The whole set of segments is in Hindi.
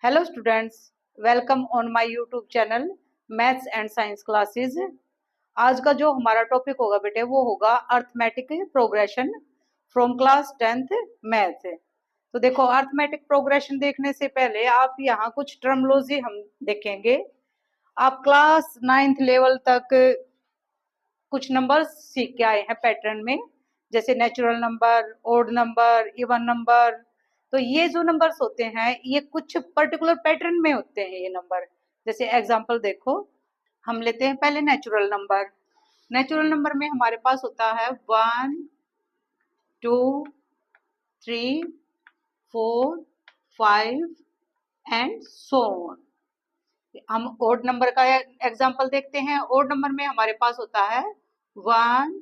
Hello students, welcome on my YouTube channel maths and science classes. आज का जो हमारा टॉपिक होगा बेटे वो होगा arithmetic progression from class 10th math. तो देखो, अर्थमेटिक प्रोग्रेशन देखने से पहले आप यहाँ कुछ टर्मोलॉजी हम देखेंगे। आप क्लास 9th लेवल तक कुछ नंबर सीख के आए हैं पैटर्न में, जैसे natural number, odd number, even number. तो ये जो नंबर्स होते हैं ये कुछ पर्टिकुलर पैटर्न में होते हैं ये नंबर। जैसे एग्जांपल देखो, हम लेते हैं पहले नेचुरल नंबर। नेचुरल नंबर में हमारे पास होता है 1 2 3 4 5 एंड सो ऑन। हम ओड नंबर का एग्जांपल देखते हैं। ओड नंबर में हमारे पास होता है 1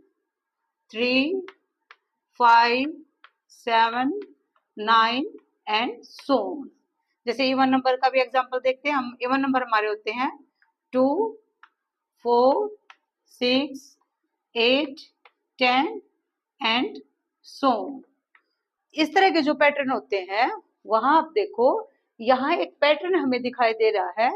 3 5 7 9 एंड सो ऑन। जैसे इवन नंबर का भी एग्जांपल देखते हैं हम। इवन नंबर हमारे होते हैं 2 4 6 8 10 एंड सो ऑन। इस तरह के जो पैटर्न होते हैं वहां आप देखो, यहाँ एक पैटर्न हमें दिखाई दे रहा है।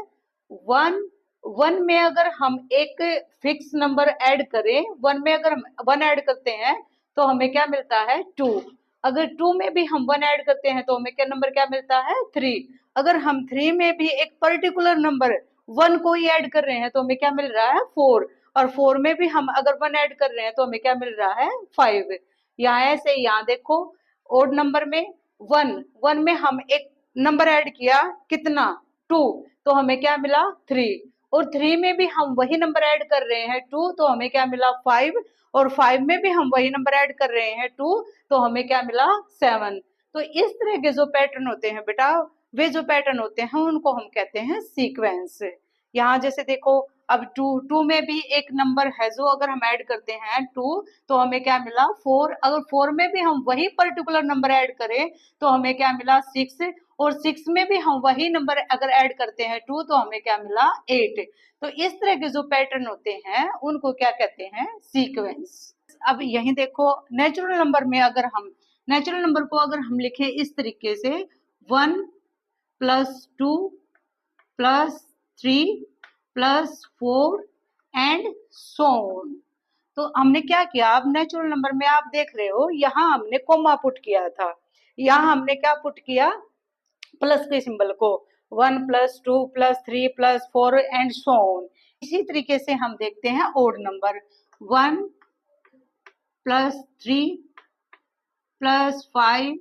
वन में अगर हम एक फिक्स नंबर ऐड करें, वन में अगर हम वन ऐड करते हैं तो हमें क्या मिलता है 2। अगर 2 में भी हम 1 ऐड करते हैं तो हमें क्या नंबर क्या मिलता है 3। अगर हम 3 में भी एक पर्टिकुलर नंबर 1 को ही ऐड कर रहे हैं तो हमें क्या मिल रहा है 4। और 4 में भी हम अगर 1 ऐड कर रहे हैं तो हमें क्या मिल रहा है 5। यहाँ ऐसे यहाँ देखो, ओड नंबर में वन में हम एक नंबर ऐड किया, कितना 2, तो हमें क्या मिला 3। और 3 में भी हम वही नंबर ऐड कर रहे हैं 2, तो हमें क्या मिला 5। और 5 में भी हम वही नंबर ऐड कर रहे हैं 2, तो हमें क्या मिला 7। तो इस तरह के जो पैटर्न होते हैं बेटा, वे जो पैटर्न होते हैं उनको हम कहते हैं सीक्वेंस। यहाँ जैसे देखो, अब टू में भी एक नंबर है जो अगर हम ऐड करते हैं 2, तो हमें क्या मिला 4। अगर 4 में भी हम वही पर्टिकुलर नंबर ऐड करें तो हमें क्या मिला 6। और 6 में भी हम वही नंबर अगर ऐड करते हैं 2, तो हमें क्या मिला 8। तो इस तरह के जो पैटर्न होते हैं उनको क्या कहते हैं सीक्वेंस। अब यही देखो, नेचुरल नंबर में अगर हम नेचुरल नंबर को अगर हम लिखें इस तरीके से 1 + 2 + 3 + 4 एंड सो ऑन। तो हमने क्या किया, अब नेचुरल नंबर में आप देख रहे हो यहाँ हमने कोमा पुट किया था। यहाँ हमने क्या पुट किया, प्लस के सिंबल को, 1 + 2 + 3 + 4 एंड सो ऑन। इसी तरीके से हम देखते हैं odd number 1 + 3 + 5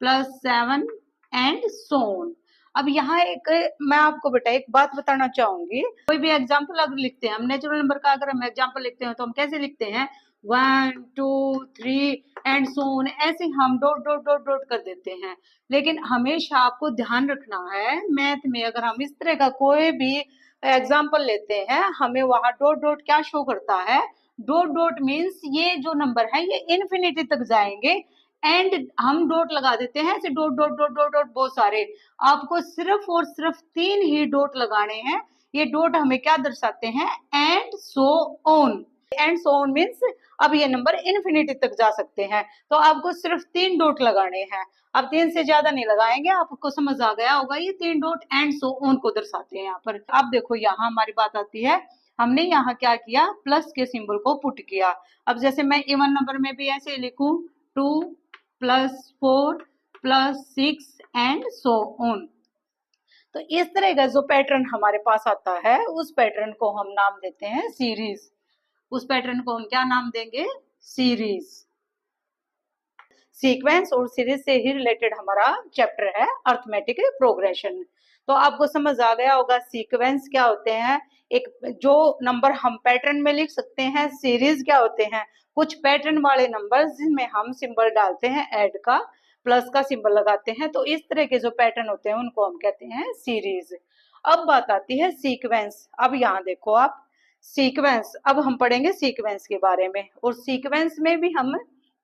+ 7 and so on. अब यहाँ एक मैं आपको बेटा एक बात बताना चाहूंगी। कोई भी एग्जाम्पल अगर लिखते हैं हम, नेचुरल नंबर का अगर हम एग्जाम्पल लिखते हैं तो हम कैसे लिखते हैं 1 2 3 एंड सो ऑन, ऐसे हम डॉट डॉट डॉट डॉट कर देते हैं। लेकिन हमेशा आपको ध्यान रखना है, मैथ में अगर हम इस तरह का कोई भी एग्जाम्पल लेते हैं हमें वहां डॉट डॉट क्या शो करता है, डॉट डॉट मीन्स ये जो नंबर है ये इन्फिनिटी तक जाएंगे। एंड हम डॉट लगा देते हैं ऐसे, dot dot dot dot dot बहुत सारे। आपको सिर्फ और सिर्फ 3 ही डॉट लगाने हैं। ये डॉट हमें क्या दर्शाते हैं, and so on. And so on means अब ये नंबर इन्फिनिटी तक जा सकते हैं, तो आपको सिर्फ 3 डॉट लगाने हैं। अब 3 से ज्यादा नहीं लगाएंगे। आपको समझ आ गया होगा ये 3 डॉट एंड सो ऑन को दर्शाते हैं यहाँ पर। अब देखो यहाँ हमारी बात आती है, हमने यहाँ क्या किया, प्लस के सिंबल को पुट किया। अब जैसे मैं इवन नंबर में भी ऐसे लिखूं 2 + 4 + 6 एंड सो ऑन। तो इस तरह का जो पैटर्न हमारे पास आता है उस पैटर्न को हम नाम देते हैं सीरीज। उस पैटर्न को हम क्या नाम देंगे, सीरीज। सीक्वेंस और सीरीज से ही रिलेटेड हमारा चैप्टर है अर्थमेटिक प्रोग्रेशन। तो आपको समझ आ गया होगा सीक्वेंस क्या होते हैं, एक जो नंबर हम पैटर्न में लिख सकते हैं। सीरीज क्या होते हैं, कुछ पैटर्न वाले नंबर जिनमें हम सिंबल डालते हैं ऐड का, प्लस का सिंबल लगाते हैं। तो इस तरह के जो पैटर्न होते हैं उनको हम कहते हैं सीरीज। अब बात आती है सीक्वेंस। अब यहाँ देखो आप, सीक्वेंस अब हम पढ़ेंगे सीक्वेंस के बारे में। और सीक्वेंस में भी हम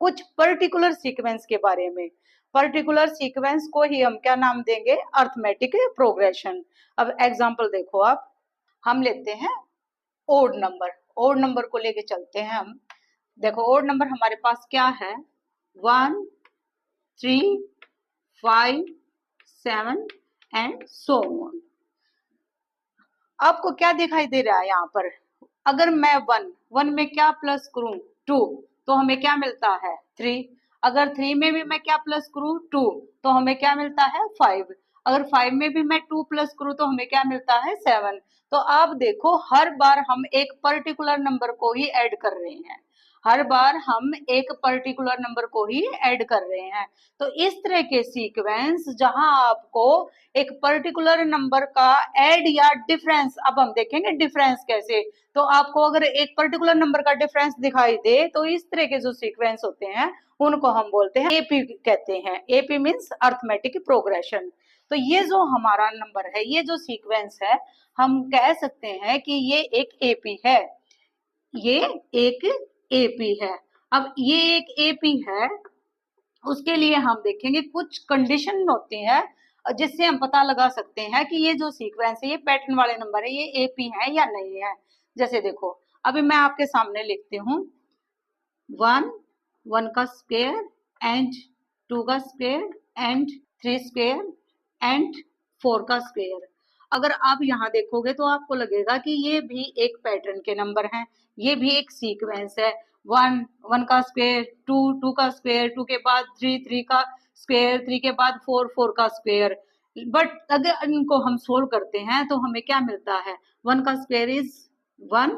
कुछ पर्टिकुलर सीक्वेंस के बारे में, पर्टिकुलर सीक्वेंस को ही हम क्या नाम देंगे, अर्थमेटिक प्रोग्रेशन। अब एग्जांपल देखो आप, हम लेते हैं ओड नंबर। ओड नंबर को लेके चलते हैं हम। देखो ओड नंबर हमारे पास क्या है, 1 3 5 7 एंड सो ऑन। आपको क्या दिखाई दे रहा है यहाँ पर? अगर मैं वन में क्या प्लस करूं? 2, तो हमें क्या मिलता है? 3। अगर 3 में भी मैं क्या प्लस करूं? 2, तो हमें क्या मिलता है? 5। अगर 5 में भी मैं 2 प्लस करूं तो हमें क्या मिलता है? 7। तो आप देखो, हर बार हम एक पर्टिकुलर नंबर को ही ऐड कर रहे हैं, हर बार हम एक पर्टिकुलर नंबर को ही ऐड कर रहे हैं। तो इस तरह के सीक्वेंस जहां आपको एक पर्टिकुलर नंबर का ऐड या डिफरेंस, अब हम देखेंगे डिफरेंस कैसे। तो आपको अगर एक पर्टिकुलर नंबर का डिफरेंस दिखाई दे तो इस तरह के जो सीक्वेंस होते हैं उनको हम बोलते हैं एपी कहते हैं। AP means arithmetic progression. तो ये जो हमारा नंबर है, ये जो सीक्वेंस है, हम कह सकते हैं कि ये एक एपी है, ये एक एपी है। अब ये एक एपी है, उसके लिए हम देखेंगे कुछ कंडीशन होती है जिससे हम पता लगा सकते हैं कि ये जो सीक्वेंस है, ये पैटर्न वाले नंबर है, ये एपी है या नहीं है। जैसे देखो, अभी मैं आपके सामने लिखती हूँ 1, 1 का स्क्वायर एंड 2 का स्क्वायर एंड 3 स्क्वायर एंड 4 का स्क्वायर। अगर आप यहाँ देखोगे तो आपको लगेगा कि ये भी एक पैटर्न के नंबर हैं, ये भी एक सीक्वेंस है। 1, 1 का स्क्वायर, 2, 2 का स्क्वायर, 2 के बाद 3, 3 का स्क्वायर, 3 के बाद 4, 4 का स्क्वायर। बट अगर इनको हम सोल्व करते हैं तो हमें क्या मिलता है? 1 का स्क्वायर इज 1,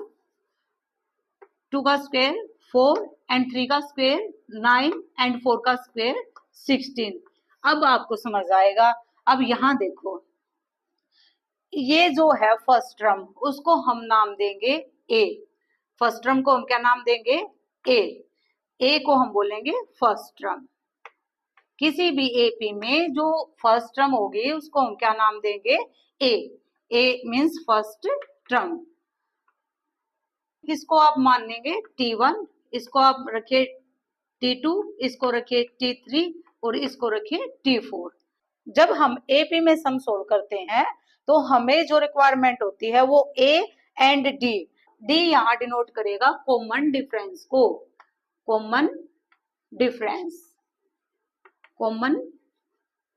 2 का स्क्वायर 4 एंड 3 का स्क्वायर 9 एंड 4 का स्क्वायर 16। अब आपको समझ आएगा। अब यहाँ देखो, ये जो है फर्स्ट टर्म, उसको हम नाम देंगे ए। फर्स्ट टर्म को हम क्या नाम देंगे? ए। ए को हम बोलेंगे फर्स्ट टर्म। किसी भी एपी में जो फर्स्ट टर्म होगी उसको हम क्या नाम देंगे? ए। ए मीन्स फर्स्ट टर्म। किसको आप मान लेंगे? T1, इसको आप रखिए T2, इसको रखिए T3 और इसको रखिए T4। जब हम एपी में सम सोल्व करते हैं तो हमें जो रिक्वायरमेंट होती है वो ए एंड डी। डी यहाँ डिनोट करेगा कॉमन डिफरेंस को, कॉमन डिफरेंस, कॉमन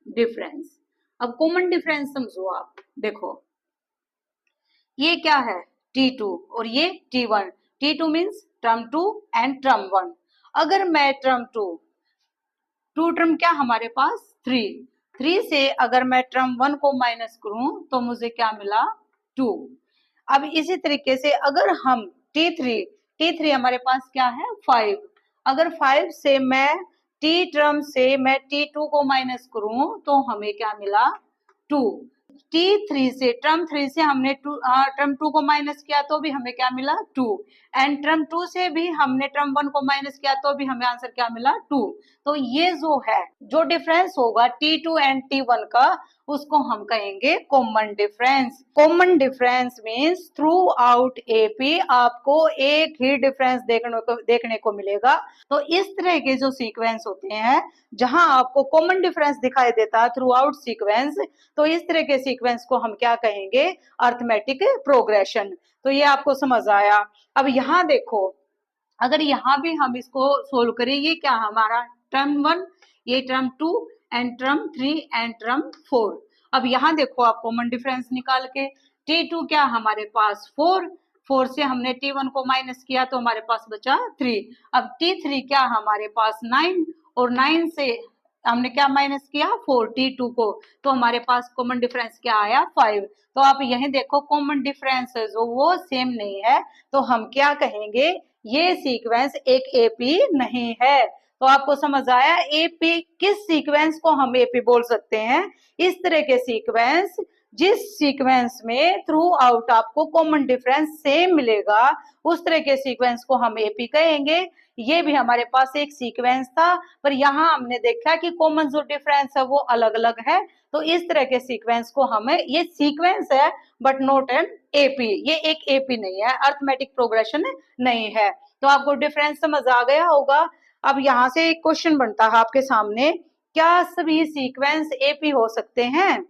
डिफरेंस। अब कॉमन डिफरेंस समझो आप। देखो, ये क्या है? T2 और ये T1। T2 means term 2 and term 1। अगर मैं टर्म 2 टर्म क्या हमारे पास? 3 से अगर मैं टर्म 1 को माइनस करूं तो मुझे क्या मिला? 2। अब इसी तरीके से अगर हम T3 हमारे पास क्या है? 5। अगर 5 से मैं टर्म से मैं T2 को माइनस करूं तो हमें क्या मिला? 2। T3 से टर्म 3 से हमने टर्म 2 को माइनस किया तो भी हमें क्या मिला? 2। एंड टर्म 2 से भी हमने टर्म 1 को माइनस किया तो भी हमें आंसर क्या मिला? 2। तो ये जो है, जो डिफरेंस होगा T2 एंड T1 का, उसको हम कहेंगे common difference. Common difference means through out AP आपको एक ही डिफरेंस देखने को मिलेगा। तो इस तरह के जो सीक्वेंस होते हैं जहां आपको कॉमन डिफरेंस दिखाई देता है थ्रू आउट सीक्वेंस, तो इस तरह के सीक्वेंस को हम क्या कहेंगे? Arithmetic progression. तो ये आपको समझ आया। अब यहाँ देखो, अगर यहाँ भी हम इसको सोल्व करें, ये क्या हमारा? टर्म 1, ये term 2 and term 3 and term 4। अब यहाँ देखो, आप कॉमन डिफरेंस निकाल के, T2 क्या हमारे पास? 4 से हमने T1 को माइनस किया तो हमारे पास बचा 3। अब T3 क्या हमारे पास? 9 और 9 से हमने क्या माइनस किया? 4 T2 को, तो हमारे पास कॉमन डिफरेंस क्या आया? 5। तो आप यही देखो, कॉमन डिफरेंस जो वो सेम नहीं है, तो हम क्या कहेंगे? ये सीक्वेंस एक एपी नहीं है। तो आपको समझ आया एपी, किस सीक्वेंस को हम एपी बोल सकते हैं? इस तरह के सीक्वेंस जिस सीक्वेंस में थ्रू आउट आपको कॉमन डिफरेंस सेम मिलेगा, उस तरह के सीक्वेंस को हम एपी कहेंगे। ये भी हमारे पास एक सीक्वेंस था, पर यहाँ हमने देखा कि कॉमन जो डिफरेंस है वो अलग अलग है। तो इस तरह के सीक्वेंस को हमें, ये सीक्वेंस है बट नॉट एन एपी, ये एक एपी नहीं है, अर्थमेटिक प्रोग्रेशन नहीं है। तो आपको डिफरेंस समझ आ गया होगा। अब यहाँ से एक क्वेश्चन बनता है आपके सामने, क्या सभी सीक्वेंस एपी हो सकते हैं?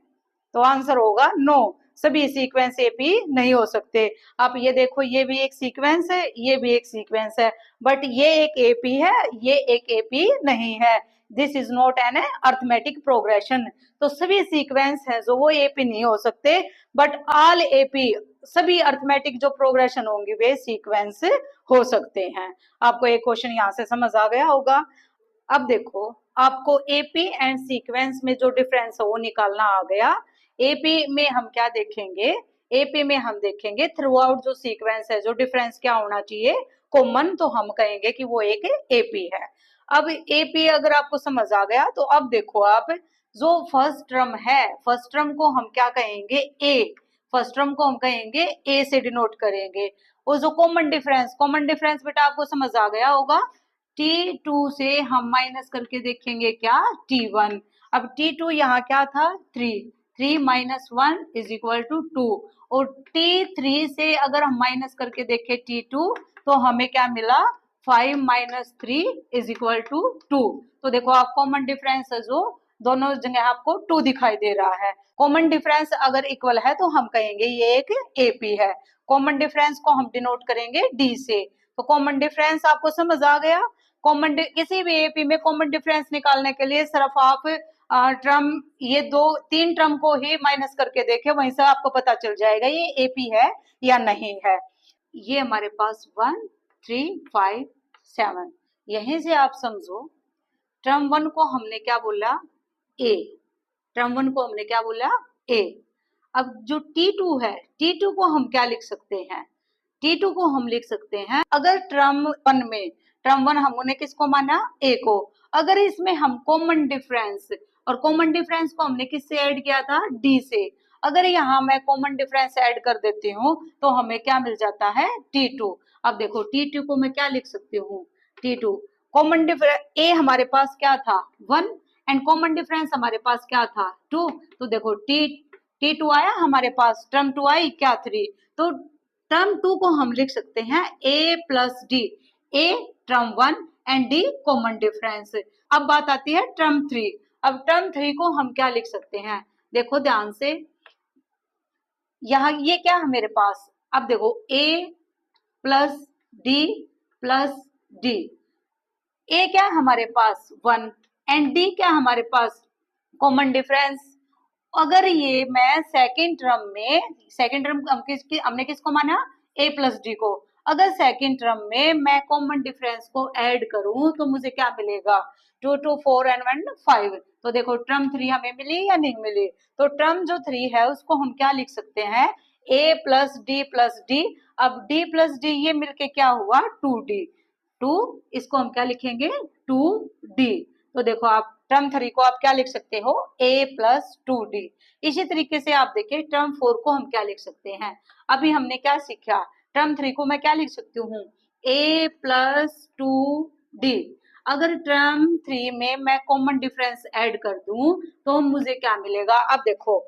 तो आंसर होगा नो। सभी सीक्वेंस एपी नहीं हो सकते। आप ये देखो, ये भी एक सीक्वेंस है, ये भी एक सीक्वेंस है, बट ये एक एपी है, ये एक एपी नहीं है। This is not an arithmetic progression. तो सभी सीक्वेंस है जो वो एपी नहीं हो सकते, बट ऑल एपी, सभी अर्थमेटिक जो प्रोग्रेशन होंगी वे सीक्वेंस हो सकते हैं। आपको एक क्वेश्चन यहाँ से समझ आ गया होगा। अब देखो, आपको एपी एंड सीक्वेंस में जो डिफरेंस है वो निकालना आ गया। एपी में हम क्या देखेंगे, एपी में हम देखेंगे थ्रू आउट जो सीक्वेंस है जो डिफरेंस क्या होना चाहिए, कॉमन, तो हम कहेंगे कि वो एक एपी है। अब एपी अगर आपको समझ आ गया तो अब देखो आप, जो फर्स्ट टर्म है, फर्स्ट टर्म को हम क्या कहेंगे, ए। फर्स्ट टर्म को हम कहेंगे ए से डिनोट करेंगे। और जो कॉमन डिफरेंस, कॉमन डिफरेंस बेटा आपको समझ आ गया होगा, T2 से हम माइनस करके देखेंगे क्या, T1। अब T2 यहाँ क्या था, 3, 3 माइनस 1 इज इक्वल टू 2। और T3 से अगर हम माइनस करके देखें T2 तो हमें क्या मिला, 5 माइनस 3 इज इक्वल टू 2। तो देखो आप कॉमन डिफरेंस है जो दोनों जगह आपको 2 दिखाई दे रहा है। कॉमन डिफरेंस अगर इक्वल है तो हम कहेंगे ये एक एपी है। कॉमन डिफरेंस को हम डिनोट करेंगे डी से। तो कॉमन डिफरेंस आपको समझ आ गया। कॉमन किसी भी एपी में कॉमन डिफरेंस निकालने के लिए सिर्फ आप टर्म, ये दो तीन टर्म को ही माइनस करके देखें, वहीं से आपको पता चल जाएगा ये एपी है या नहीं है। ये हमारे पास 1 3 5 7, यहीं से आप समझो टर्म 1 को हमने क्या बोला, ए। टर्म 1 को हमने क्या बोला, ए। अब जो T2 है, T2 को हम क्या लिख सकते हैं, T2 को हम लिख सकते हैं, अगर टर्म 1 में, टर्म 1 हमने किसको माना, ए को, अगर इसमें हम कॉमन डिफरेंस, और कॉमन डिफरेंस को हमने किससे ऐड किया था, डी से, अगर यहाँ मैं कॉमन डिफरेंस ऐड कर देती हूँ तो हमें क्या मिल जाता है, T2। अब देखो T2 को मैं क्या लिख सकती हूँ, T2 कॉमन डिफरेंस, ए हमारे पास क्या था 1 एंड कॉमन डिफरेंस हमारे पास क्या था 2। तो देखो T2 आया हमारे पास, टर्म 2 आई क्या 3। तो टर्म 2 को हम लिख सकते हैं a plus D, a term 1 and D common difference. अब बात आती है टर्म 3। अब टर्म 3 को हम क्या लिख सकते हैं, देखो ध्यान से, यहाँ ये क्या है मेरे पास, अब देखो a प्लस डी, ए क्या है हमारे पास 1 एंड डी क्या हमारे पास कॉमन डिफरेंस। अगर ये मैं सेकेंड टर्म में, सेकेंड टर्म हमने किसको माना, ए प्लस डी को, अगर सेकेंड टर्म में मैं कॉमन डिफरेंस को ऐड करूं तो मुझे क्या मिलेगा, 2 2 4 एंड 1 5। तो देखो टर्म 3 हमें मिली या नहीं मिली। तो टर्म जो 3 है उसको हम क्या लिख सकते हैं, ए प्लस डी। अब डी प्लस डी ये मिलके क्या हुआ 2d, 2, इसको हम क्या लिखेंगे 2d। तो देखो आप टर्म 3 को आप क्या लिख सकते हो, a प्लस 2d। इसी तरीके से आप देखिए टर्म 4 को हम क्या लिख सकते हैं, अभी हमने क्या सीखा, टर्म 3 को मैं क्या लिख सकती हूँ, a प्लस 2d। अगर टर्म 3 में मैं कॉमन डिफरेंस ऐड कर दूं तो मुझे क्या मिलेगा, अब देखो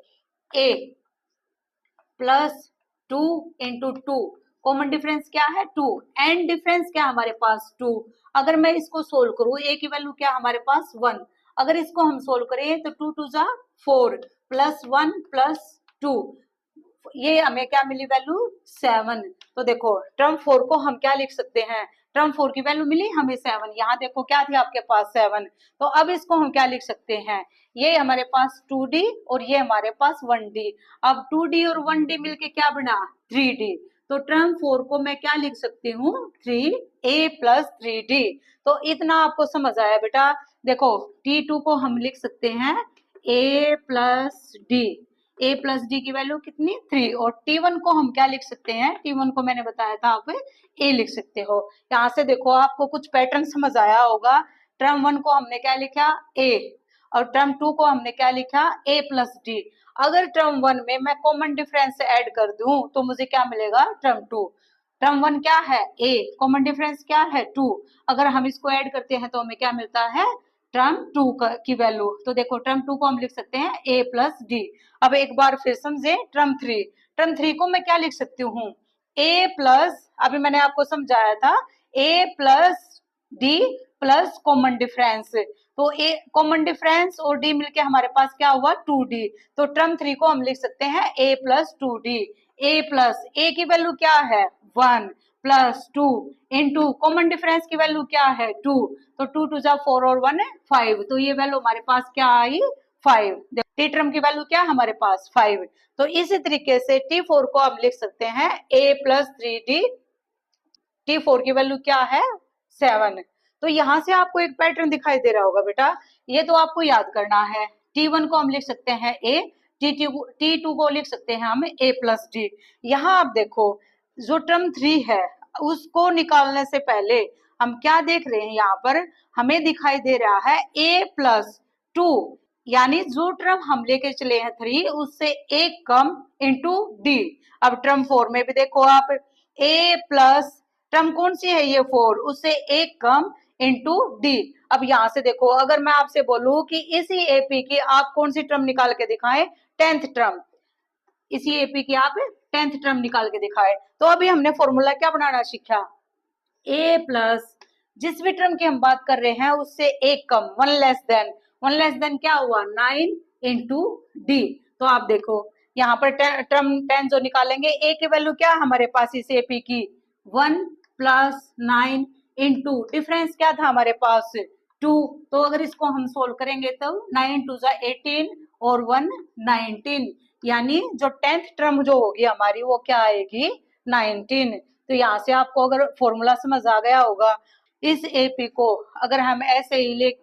a plus 2 into 2, common difference क्या है 2 एंड डिफरेंस क्या हमारे पास 2। अगर मैं इसको सोल्व करूं, a की वैल्यू क्या हमारे पास 1, अगर इसको हम सोल्व करें तो 2 2 जा 4 प्लस 1 प्लस 2, ये हमें क्या मिली वैल्यू 7। तो देखो टर्म 4 को हम क्या लिख सकते हैं, टर्म 4 की वैल्यू मिली हमें 7, यहाँ देखो क्या थी आपके पास 7। तो अब इसको हम क्या लिख सकते हैं, ये हमारे पास 2d और ये हमारे पास 1d। अब 2d और 1d मिलके क्या बना 3d। तो टर्म 4 को मैं क्या लिख सकती हूँ 3a प्लस 3d। तो इतना आपको समझ आया बेटा। देखो T2 को हम लिख सकते हैं a plus D, a plus D की वैल्यू कितनी 3। और T1 को हम क्या लिख सकते हैं, T1 को मैंने बताया था आप a लिख सकते हो। यहाँ से देखो आपको कुछ पैटर्न समझ आया होगा। टर्म 1 को हमने क्या लिखा a, और टर्म 2 को हमने क्या लिखा a प्लस डी। अगर टर्म 1 में मैं कॉमन डिफरेंस ऐड कर दूं तो मुझे क्या मिलेगा टर्म 2। टर्म 1 क्या है a, कॉमन डिफरेंस क्या है 2, अगर हम इसको ऐड करते हैं तो हमें क्या मिलता है टर्म 2 की वैल्यू। तो देखो टर्म 2 को हम लिख सकते हैं a प्लस डी। अब एक बार फिर समझे टर्म 3, टर्म 3 को मैं क्या लिख सकती हूँ a प्लस, अभी मैंने आपको समझाया था a plus D plus common difference. तो ए कॉमन डिफरेंस और डी मिलके हमारे पास क्या हुआ 2d। तो टर्म 3 को हम लिख सकते हैं a plus 2d। a plus a की वैल्यू क्या है 1 प्लस 2 इंटू कॉमन डिफरेंस की वैल्यू क्या है 2। तो 2 2 जा 4 और 1 है 5। तो ये वैल्यू हमारे पास क्या आई 5। टी टर्म की वैल्यू क्या हमारे पास 5। तो इसी तरीके से T4 को हम लिख सकते हैं a प्लस 3d। T4 की वैल्यू क्या है 7। तो यहां से आपको एक पैटर्न दिखाई दे रहा होगा बेटा, ये तो आपको याद करना है। T1 को हम लिख सकते हैं a, T2 को लिख सकते हैं हम a प्लस डी। यहाँ आप देखो जो टर्म 3 है उसको निकालने से पहले हम क्या देख रहे हैं, यहाँ पर हमें दिखाई दे रहा है a प्लस 2, यानी जो टर्म हम लेके चले हैं 3 उससे एक कम इंटू डी। अब टर्म 4 में भी देखो आप a प्लस टर्म कौन सी है ये 4, उससे एक कम इंटू डी। अब यहां से देखो अगर मैं आपसे बोलूं कि इसी एपी की आप कौन सी टर्म निकाल के दिखाएं 10th टर्म, इसी एपी की आप 10th टर्म निकाल के दिखाए, तो अभी हमने फॉर्मूला क्या बनाना सीखा a प्लस जिस भी टर्म की हम बात कर रहे हैं उससे एक कम 1 लेस देन क्या हुआ 9 इंटू डी। तो आप देखो यहाँ पर टर्म 10 जो निकालेंगे a की वैल्यू क्या हमारे पास इस एपी की 1 प्लस 9 इंटू डिफरेंस क्या था हमारे पास 2। तो अगर इसको हम सोल्व करेंगे तो 9 2 जा 18 और 1 19, यानी जो 10th टर्म जो होगी हमारी वो क्या आएगी 19। तो यहाँ से आपको अगर फॉर्मूला समझ आ गया होगा, इस एपी को अगर हम ऐसे ही ले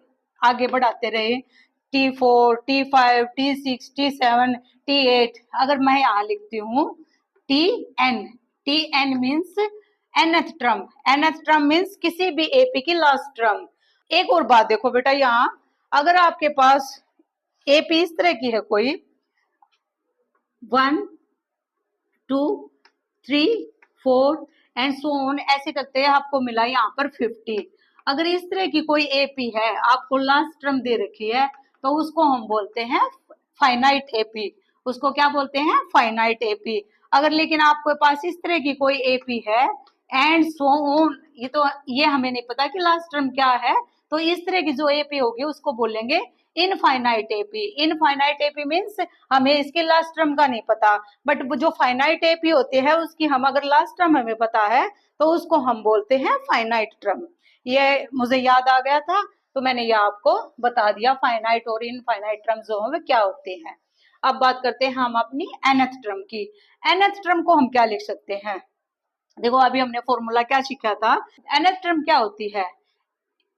आगे बढ़ाते रहे T4 T5 T6 T7 T8, अगर मैं यहाँ लिखती हूँ Tn means nth term means किसी भी एपी की लास्ट टर्म। एक और बात देखो बेटा, यहाँ अगर आपके पास एपी इस तरह की है कोई 1 2 3 4 एंड सो ऑन ऐसे करते हैं, आपको मिला यहाँ पर 50। अगर इस तरह की कोई एपी है आपको लास्ट टर्म दे रखी है तो उसको हम बोलते हैं फाइनाइट एपी। उसको क्या बोलते हैं फाइनाइट एपी। अगर लेकिन आपके पास इस तरह की कोई एपी है एंड सो ऑन, ये हमें नहीं पता कि लास्ट टर्म क्या है, तो इस तरह की जो एपी होगी उसको बोलेंगे infinite AP. Infinite AP means हमें इसके लास्ट टर्म का नहीं पता, बट जो फाइनाइट एपी होते हैं उसकी हम अगर लास्ट टर्म हमें पता है तो उसको हम बोलते हैं फाइनाइट टर्म। ये मुझे याद आ गया था तो मैंने ये आपको बता दिया फाइनाइट और इनफाइनाइट टर्म जो है क्या होते हैं। अब बात करते हैं हम अपनी nth टर्म की। nth टर्म को हम क्या लिख सकते हैं, देखो अभी हमने फॉर्मूला क्या सीखा था, nth टर्म क्या होती है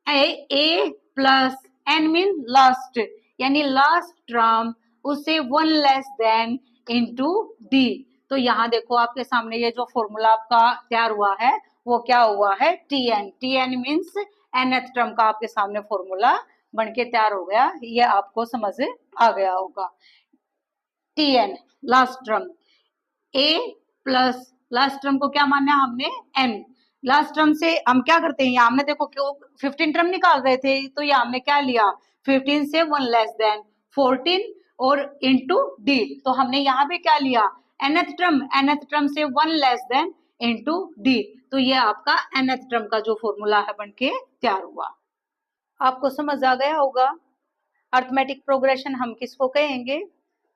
a plus n mean last, यानी लास्ट टर्म उसे 1 लेस देन इंटू डी। तो यहाँ देखो आपके सामने ये जो फॉर्मूला आपका तैयार हुआ है वो क्या हुआ है tn मीन्स nth टर्म का आपके सामने फॉर्मूला बन के तैयार हो गया, ये आपको समझ आ गया होगा। tn last term, a plus last term को क्या मानना है हमने n। लास्ट टर्म से हम क्या करते हैं, यहाँ हमने देखो क्यों 15 टर्म निकाल रहे थे तो यहाँ हमने क्या लिया 15 से 1 लेस देन 14 और इंटू डी। तो हमने यहाँ पे क्या लिया nth टर्म से 1 लेस देन इंटू डी। तो ये आपका nth टर्म का जो फॉर्मूला है बन के तैयार हुआ। आपको समझ आ गया होगा। अर्थमेटिक प्रोग्रेशन हम किसको कहेंगे,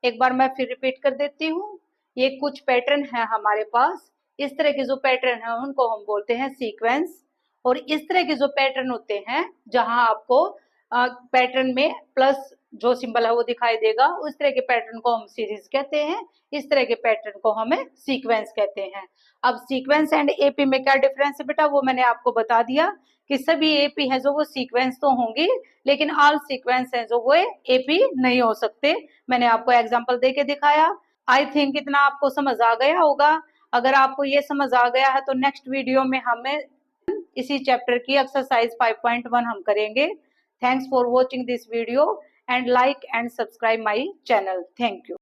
एक बार मैं फिर रिपीट कर देती हूँ। ये कुछ पैटर्न है हमारे पास, इस तरह के जो पैटर्न है उनको हम बोलते हैं सीक्वेंस, और इस तरह के जो पैटर्न होते हैं जहां आपको पैटर्न में प्लस जो सिंबल है वो दिखाई देगा, उस तरह के पैटर्न को हम सीरीज कहते हैं, इस तरह के पैटर्न को हमें सीक्वेंस कहते हैं। अब सीक्वेंस एंड एपी में क्या डिफरेंस है बेटा, वो मैंने आपको बता दिया कि सभी एपी है जो वो सीक्वेंस तो होंगी लेकिन ऑल सीक्वेंस है जो वो एपी नहीं हो सकते। मैंने आपको एग्जांपल देके दिखाया। आई थिंक इतना आपको समझ आ गया होगा। अगर आपको ये समझ आ गया है तो नेक्स्ट वीडियो में हमें इसी चैप्टर की एक्सरसाइज 5.1 हम करेंगे। Thanks for watching this video and like and subscribe my channel. Thank you.